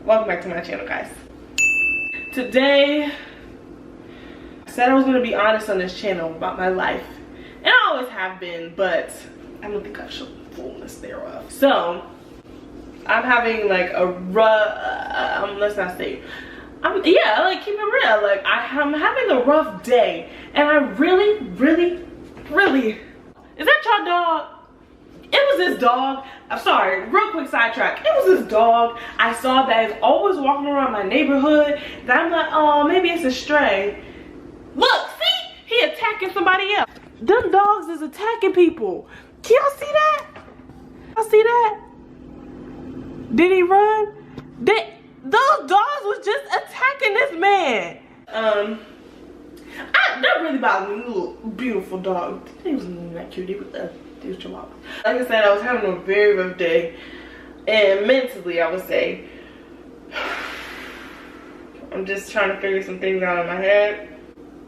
Welcome back to my channel, guys. Today, I said I was gonna be honest on this channel about my life. And I always have been, but I don't think I've shown the fullness thereof. So, I'm having like a rough, let's not say, yeah, like keep it real. Like I'm having a rough day. And I really, is that your dog? It was this dog. I'm sorry, real quick sidetrack. It was this dog I saw that is always walking around my neighborhood. That I'm like, oh, maybe it's a stray. Look, see? He attacking somebody else. Them dogs is attacking people. Can y'all see that? Y'all see that? Did he run? Those dogs was just attacking this man. That really bothered me. Little beautiful dog. He was not cute. He was chihuahua. Like I said, I was having a very rough day, and mentally, I would say, I'm just trying to figure some things out in my head.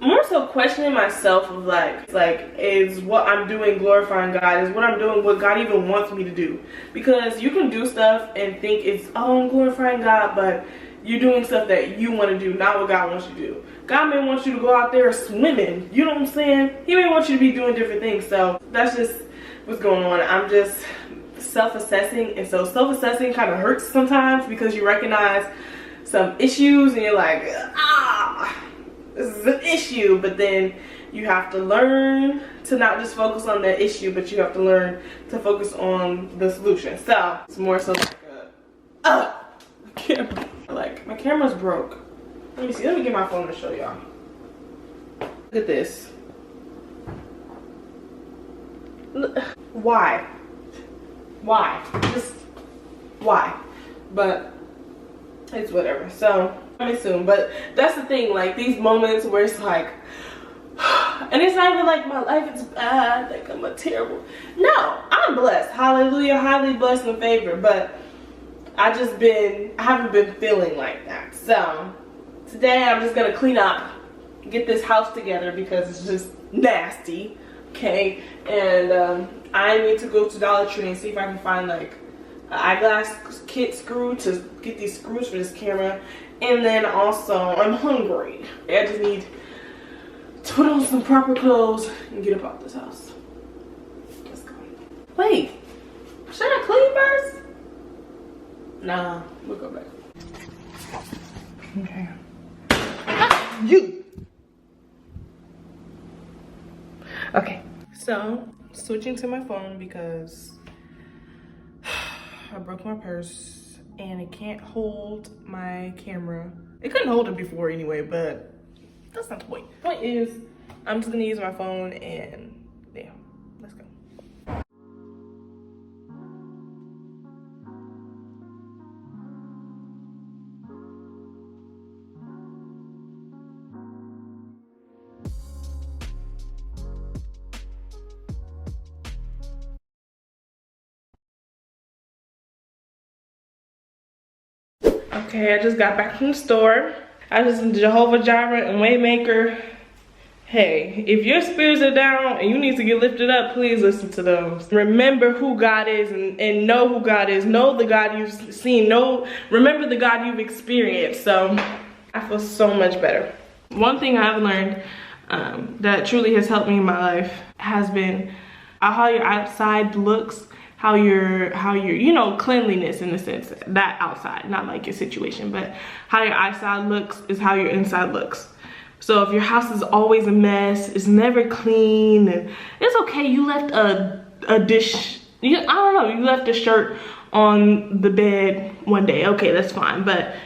More so questioning myself of like, is what I'm doing glorifying God? Is what I'm doing what God even wants me to do? Because you can do stuff and think it's, oh, I'm glorifying God, but you're doing stuff that you want to do, not what God wants you to do. God may want you to go out there swimming, you know what I'm saying? He may want you to be doing different things. So that's just what's going on. I'm just self-assessing, and so self-assessing kind of hurts sometimes because you recognize some issues and you're like, this is an issue, but then you have to learn to not just focus on the issue, but you have to learn to focus on the solution. So it's more so like camera. Like my camera's broke. Let me see. Let me get my phone to show y'all. Look at this. Why? Just why? But it's whatever. So I mean soon. But that's the thing. Like these moments where it's like, and it's not even like my life is bad. Like I'm a terrible. No, I'm blessed. Hallelujah, highly blessed and favored. But I haven't been feeling like that. So today I'm just gonna clean up, get this house together because it's just nasty. Okay, and I need to go to Dollar Tree and see if I can find like an eyeglass kit screw to get these screws for this camera. And then also I'm hungry. I just need to put on some proper clothes and get up out this house. Let's go. Wait, should I clean first? Nah, we'll go back. Okay. You. Okay, so switching to my phone because I broke my purse and it can't hold my camera. It couldn't hold it before anyway, but that's not the point. The point is, I'm just gonna use my phone and yeah, let's go. Okay, I just got back from the store. I just Jehovah Jireh and Waymaker. Hey, if your spirits are down and you need to get lifted up, please listen to those. Remember who God is and know who God is. Know the God you've seen. Remember the God you've experienced. So I feel so much better. One thing I've learned that truly has helped me in my life has been how your outside looks. How your you know, cleanliness in the sense that outside, not like your situation, but how your outside looks is how your inside looks. So if your house is always a mess, it's never clean, and it's okay, you left a dish, I don't know, you left a shirt on the bed one day, okay, that's fine. But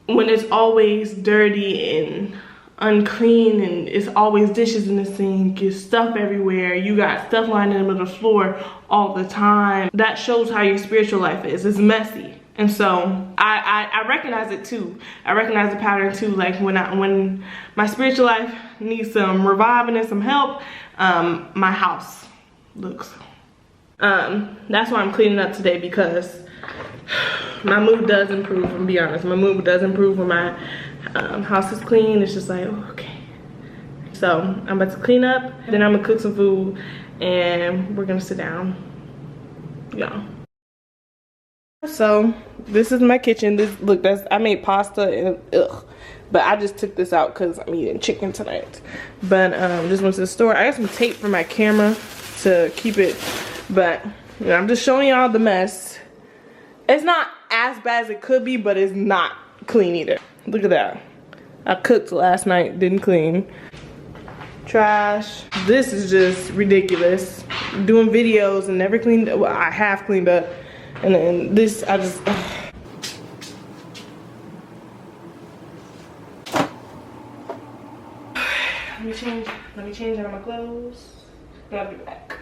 when it's always dirty and unclean and it's always dishes in the sink, it's stuff everywhere, you got stuff lying in the middle of the floor all the time, that shows how your spiritual life is. It's messy. And so I recognize it too. I recognize the pattern too. Like when my spiritual life needs some reviving and some help, my house looks. That's why I'm cleaning up today, because my mood does improve. I'm gonna be honest, my mood does improve when my house is clean. It's just like, oh, okay. So I'm about to clean up, then I'm gonna cook some food, and we're gonna sit down, y'all. So this is my kitchen. I made pasta and but I just took this out because I'm eating chicken tonight. But just went to the store. I got some tape for my camera to keep it, but you know, I'm just showing y'all the mess. It's not as bad as it could be, but it's not clean either. Look at that. I cooked last night, didn't clean. Trash. This is just ridiculous. Doing videos and never cleaned. Well, I have cleaned up. And then this, I just. Let me change out of my clothes. And I'll be back.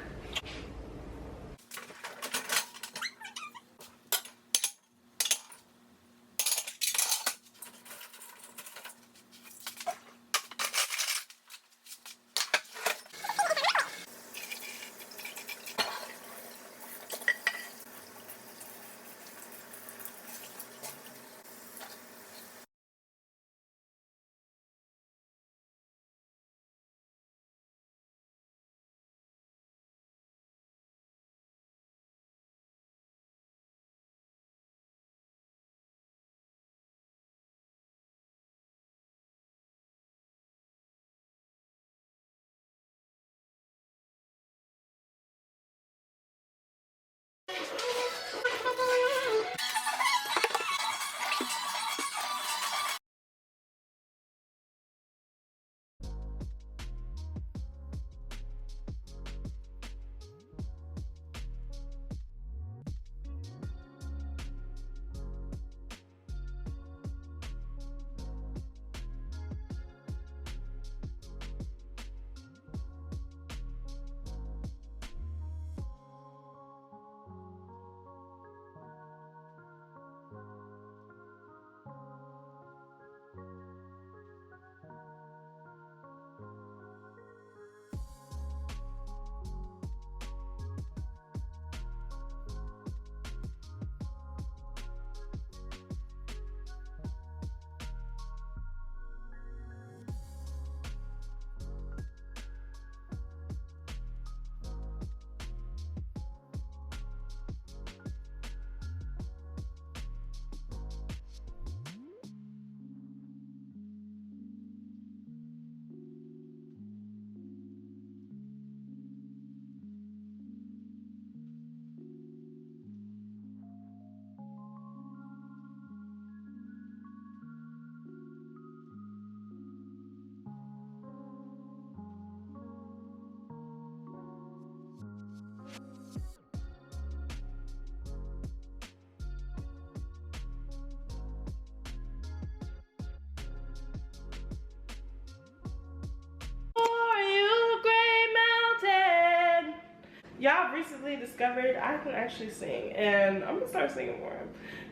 Y'all recently discovered I can actually sing, and I'm gonna start singing more.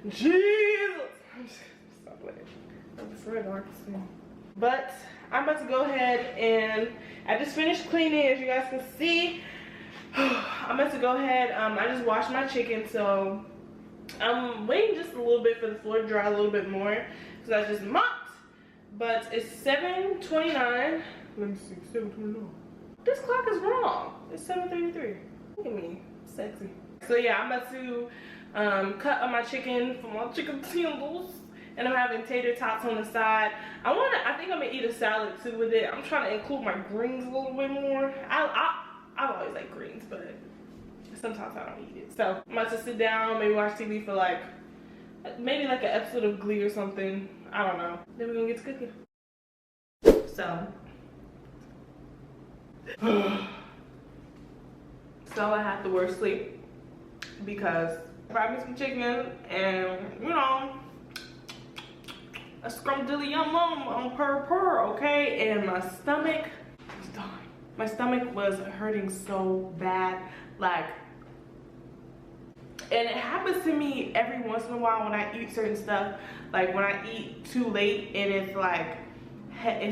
Jesus! I'm just gonna stop playing. I'm afraid I can sing. But I'm about to go ahead and I just finished cleaning, as you guys can see. I'm about to go ahead. I just washed my chicken, so I'm waiting just a little bit for the floor to dry a little bit more because I just mopped. But it's 7:29. Let me see, 7:29. This clock is wrong. It's 7:33. Look at me, sexy. So yeah, I'm about to cut up my chicken for my chicken tenders, and I'm having tater tots on the side. I think I'm gonna eat a salad too with it. I'm trying to include my greens a little bit more. I always like greens, but sometimes I don't eat it. So I'm about to sit down, maybe watch TV for maybe like an episode of Glee or something. I don't know. Then we're gonna get to cooking. So. So I had the worst sleep because I fried me some chicken and, you know, a scrumdiddly-yum on purr, okay? And my stomach was dying. My stomach was hurting so bad, like, and it happens to me every once in a while when I eat certain stuff. Like when I eat too late and it's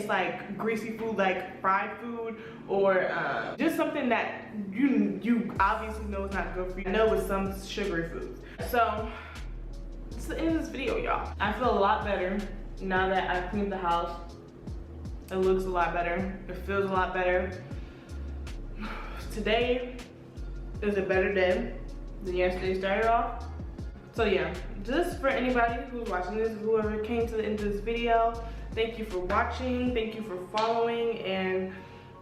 like greasy food, like fried food, or just something that you obviously know is not good for you. I know with some sugary foods. So it's the end of this video, y'all. I feel a lot better now that I cleaned the house. It looks a lot better. It feels a lot better. Today is a better day than yesterday started off. So yeah, just for anybody who's watching this, whoever came to the end of this video, thank you for watching, thank you for following, and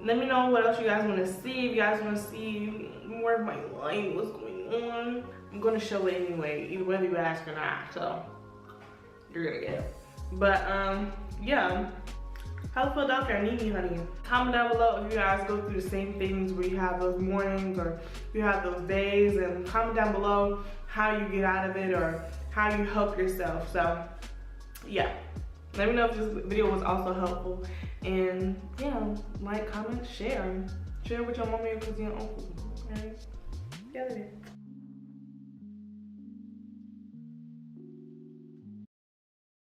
let me know what else you guys want to see. If you guys want to see more of my life, what's going on, I'm going to show it anyway, either whether you ask or not, so you're gonna get it. But yeah, how's Philadelphia? I need you, honey. Comment down below if you guys go through the same things where you have those mornings or you have those days, and comment down below how you get out of it or how you help yourself. So yeah, let me know if this video was also helpful, and yeah, like, comment, share with your mommy, your cousin, your uncle. Okay, yeah,